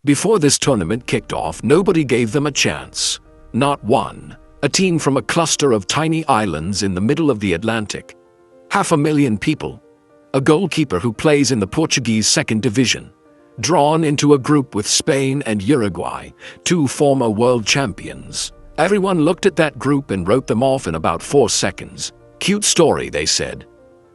Before this tournament kicked off, nobody gave them a chance. Not one. A team from a cluster of tiny islands in the middle of the Atlantic. 500,000 people. A goalkeeper who plays in the Portuguese second division. Drawn into a group with Spain and Uruguay, two former world champions. Everyone looked at that group and wrote them off in about 4 seconds. Cute story, they said.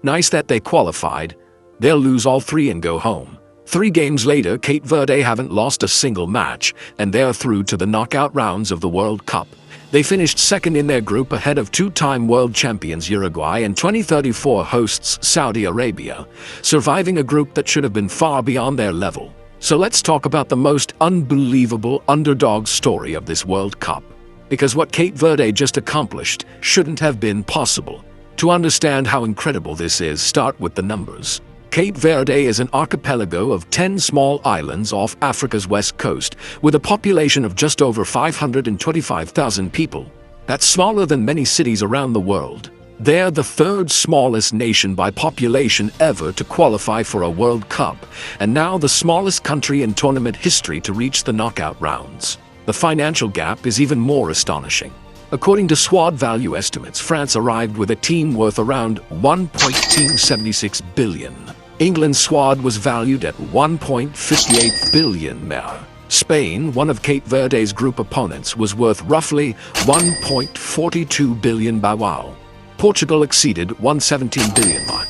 Nice that they qualified. They'll lose all 3 and go home. 3 games later, Cape Verde haven't lost a single match, and they're through to the knockout rounds of the World Cup. They finished second in their group ahead of 2-time world champions Uruguay and 2034 hosts Saudi Arabia, surviving a group that should have been far beyond their level. So let's talk about the most unbelievable underdog story of this World Cup. Because what Cape Verde just accomplished shouldn't have been possible. To understand how incredible this is, start with the numbers. Cape Verde is an archipelago of 10 small islands off Africa's west coast, with a population of just over 525,000 people. That's smaller than many cities around the world. They're the 3rd smallest nation by population ever to qualify for a World Cup, and now the smallest country in tournament history to reach the knockout rounds. The financial gap is even more astonishing. According to squad value estimates, France arrived with a team worth around 1.276 billion. England's squad was valued at 1.58 billion mer. Spain, one of Cape Verde's group opponents, was worth roughly 1.42 billion wow. Portugal exceeded 117 billion mark.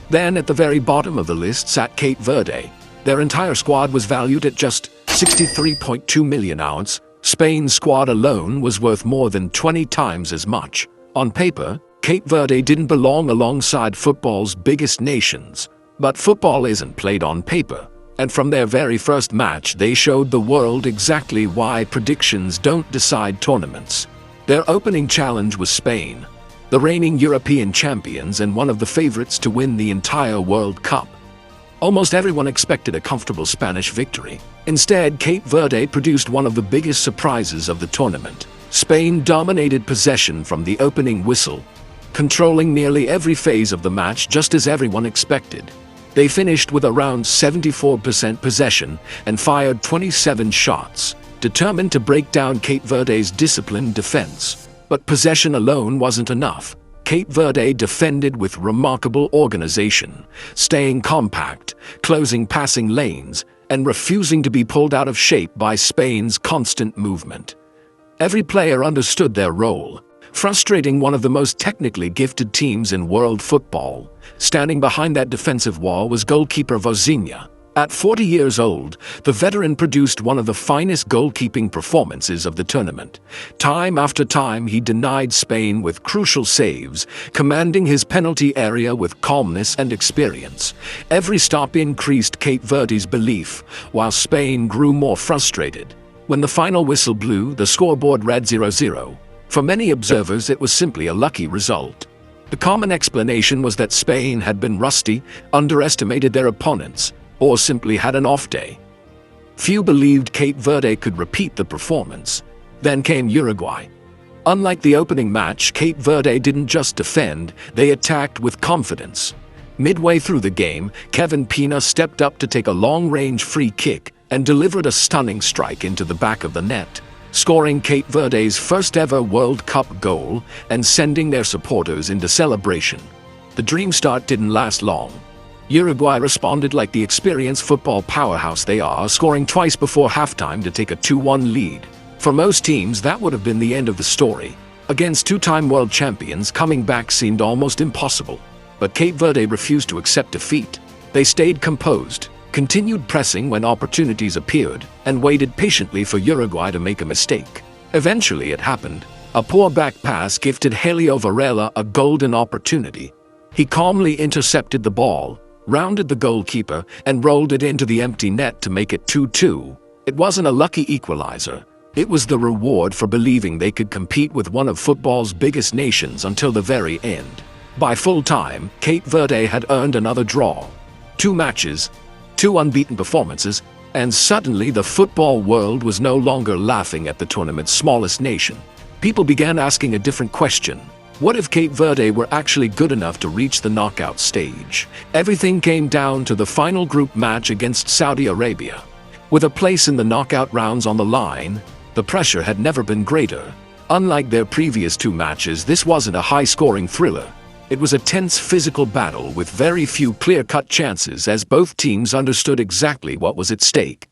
Then at the very bottom of the list sat Cape Verde. Their entire squad was valued at just 63.2 million ounce. Spain's squad alone was worth more than 20 times as much. On paper, Cape Verde didn't belong alongside football's biggest nations. But football isn't played on paper, and from their very first match they showed the world exactly why predictions don't decide tournaments. Their opening challenge was Spain, the reigning European champions and one of the favorites to win the entire World Cup. Almost everyone expected a comfortable Spanish victory. Instead, Cape Verde produced one of the biggest surprises of the tournament. Spain dominated possession from the opening whistle, controlling nearly every phase of the match just as everyone expected. They finished with around 74% possession and fired 27 shots, determined to break down Cape Verde's disciplined defense. But possession alone wasn't enough. Cape Verde defended with remarkable organization, staying compact, closing passing lanes, and refusing to be pulled out of shape by Spain's constant movement. Every player understood their role, frustrating one of the most technically gifted teams in world football. Standing behind that defensive wall was goalkeeper Vozinha. At 40 years old, the veteran produced one of the finest goalkeeping performances of the tournament. Time after time, he denied Spain with crucial saves, commanding his penalty area with calmness and experience. Every stop increased Cape Verde's belief, while Spain grew more frustrated. When the final whistle blew, the scoreboard read 0-0. For many observers, it was simply a lucky result. The common explanation was that Spain had been rusty, underestimated their opponents, or simply had an off day. Few believed Cape Verde could repeat the performance. Then came Uruguay. Unlike the opening match, Cape Verde didn't just defend, they attacked with confidence. Midway through the game, Kevin Pina stepped up to take a long-range free kick and delivered a stunning strike into the back of the net, scoring Cape Verde's first-ever World Cup goal and sending their supporters into celebration. The dream start didn't last long. Uruguay responded like the experienced football powerhouse they are, scoring twice before halftime to take a 2-1 lead. For most teams, that would have been the end of the story. Against 2-time world champions, coming back seemed almost impossible. But Cape Verde refused to accept defeat. They stayed composed, continued pressing when opportunities appeared, and waited patiently for Uruguay to make a mistake. Eventually it happened. A poor back pass gifted Helio Varela a golden opportunity. He calmly intercepted the ball, rounded the goalkeeper, and rolled it into the empty net to make it 2-2. It wasn't a lucky equalizer. It was the reward for believing they could compete with one of football's biggest nations until the very end. By full time, Cape Verde had earned another draw. 2 matches, 2 unbeaten performances, and suddenly the football world was no longer laughing at the tournament's smallest nation. People began asking a different question. What if Cape Verde were actually good enough to reach the knockout stage? Everything came down to the final group match against Saudi Arabia. With a place in the knockout rounds on the line, the pressure had never been greater. Unlike their previous two matches, this wasn't a high-scoring thriller. It was a tense physical battle with very few clear-cut chances, as both teams understood exactly what was at stake.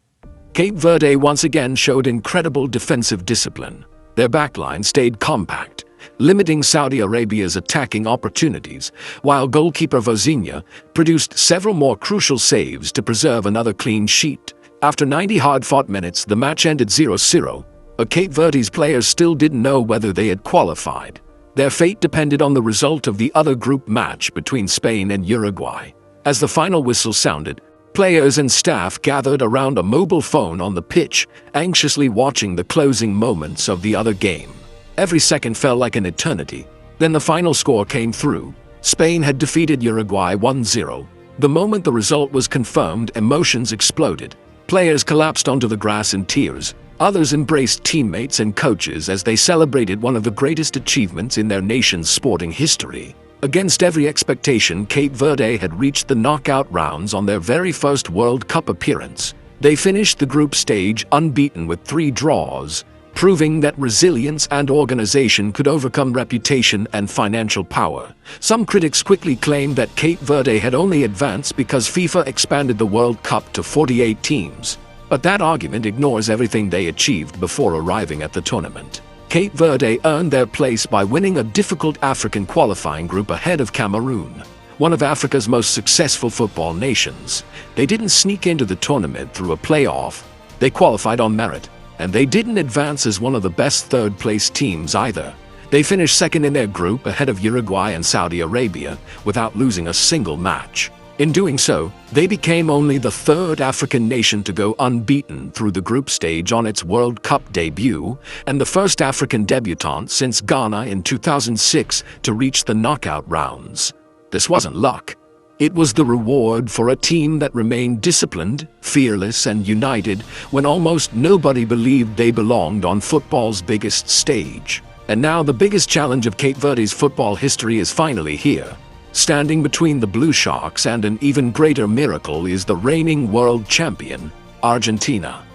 Cape Verde once again showed incredible defensive discipline. Their backline stayed compact, limiting Saudi Arabia's attacking opportunities, while goalkeeper Vozinha produced several more crucial saves to preserve another clean sheet. After 90 hard-fought minutes, the match ended 0-0, but Cape Verde's players still didn't know whether they had qualified. Their fate depended on the result of the other group match between Spain and Uruguay. As the final whistle sounded, players and staff gathered around a mobile phone on the pitch, anxiously watching the closing moments of the other game. Every second felt like an eternity. Then the final score came through. Spain had defeated Uruguay 1-0. The moment the result was confirmed, emotions exploded. Players collapsed onto the grass in tears. Others embraced teammates and coaches as they celebrated one of the greatest achievements in their nation's sporting history. Against every expectation, Cape Verde had reached the knockout rounds on their very first World Cup appearance. They finished the group stage unbeaten with 3 draws, proving that resilience and organization could overcome reputation and financial power. Some critics quickly claimed that Cape Verde had only advanced because FIFA expanded the World Cup to 48 teams. But that argument ignores everything they achieved before arriving at the tournament. Cape Verde earned their place by winning a difficult African qualifying group ahead of Cameroon, one of Africa's most successful football nations. They didn't sneak into the tournament through a playoff. They qualified on merit, and they didn't advance as one of the best third-place teams either. They finished second in their group ahead of Uruguay and Saudi Arabia without losing a single match. In doing so, they became only the 3rd African nation to go unbeaten through the group stage on its World Cup debut, and the first African debutant since Ghana in 2006 to reach the knockout rounds. This wasn't luck. It was the reward for a team that remained disciplined, fearless, and united when almost nobody believed they belonged on football's biggest stage. And now the biggest challenge of Cape Verde's football history is finally here. Standing between the Blue Sharks and an even greater miracle is the reigning world champion, Argentina.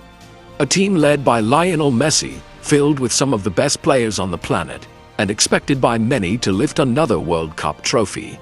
A team led by Lionel Messi, filled with some of the best players on the planet, and expected by many to lift another World Cup trophy.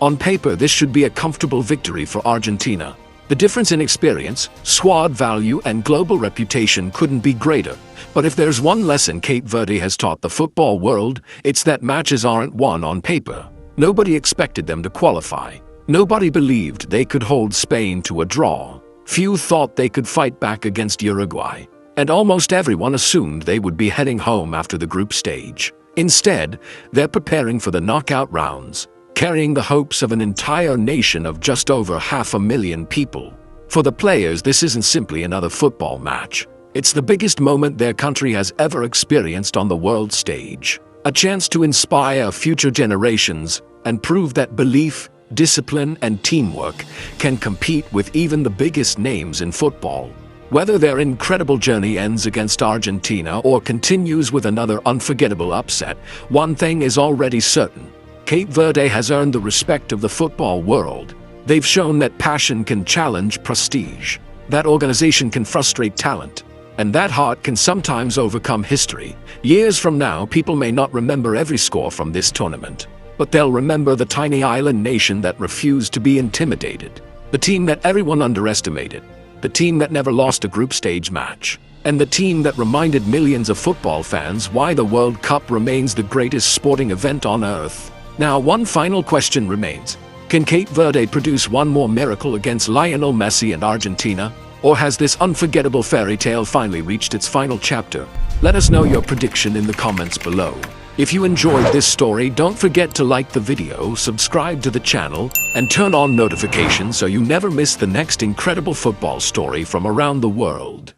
On paper, this should be a comfortable victory for Argentina. The difference in experience, squad value, and global reputation couldn't be greater. But if there's one lesson Cape Verde has taught the football world, it's that matches aren't won on paper. Nobody expected them to qualify. Nobody believed they could hold Spain to a draw. Few thought they could fight back against Uruguay. And almost everyone assumed they would be heading home after the group stage. Instead, they're preparing for the knockout rounds, carrying the hopes of an entire nation of just over 500,000 people. For the players, this isn't simply another football match. It's the biggest moment their country has ever experienced on the world stage. A chance to inspire future generations and prove that belief, discipline, and teamwork can compete with even the biggest names in football. Whether their incredible journey ends against Argentina or continues with another unforgettable upset, one thing is already certain. Cape Verde has earned the respect of the football world. They've shown that passion can challenge prestige, that organization can frustrate talent, and that heart can sometimes overcome history. Years from now, people may not remember every score from this tournament, but they'll remember the tiny island nation that refused to be intimidated, the team that everyone underestimated, the team that never lost a group stage match, and the team that reminded millions of football fans why the World Cup remains the greatest sporting event on Earth. Now, one final question remains. Can Cape Verde produce one more miracle against Lionel Messi and Argentina? Or has this unforgettable fairy tale finally reached its final chapter? Let us know your prediction in the comments below. If you enjoyed this story, don't forget to like the video, subscribe to the channel, and turn on notifications so you never miss the next incredible football story from around the world.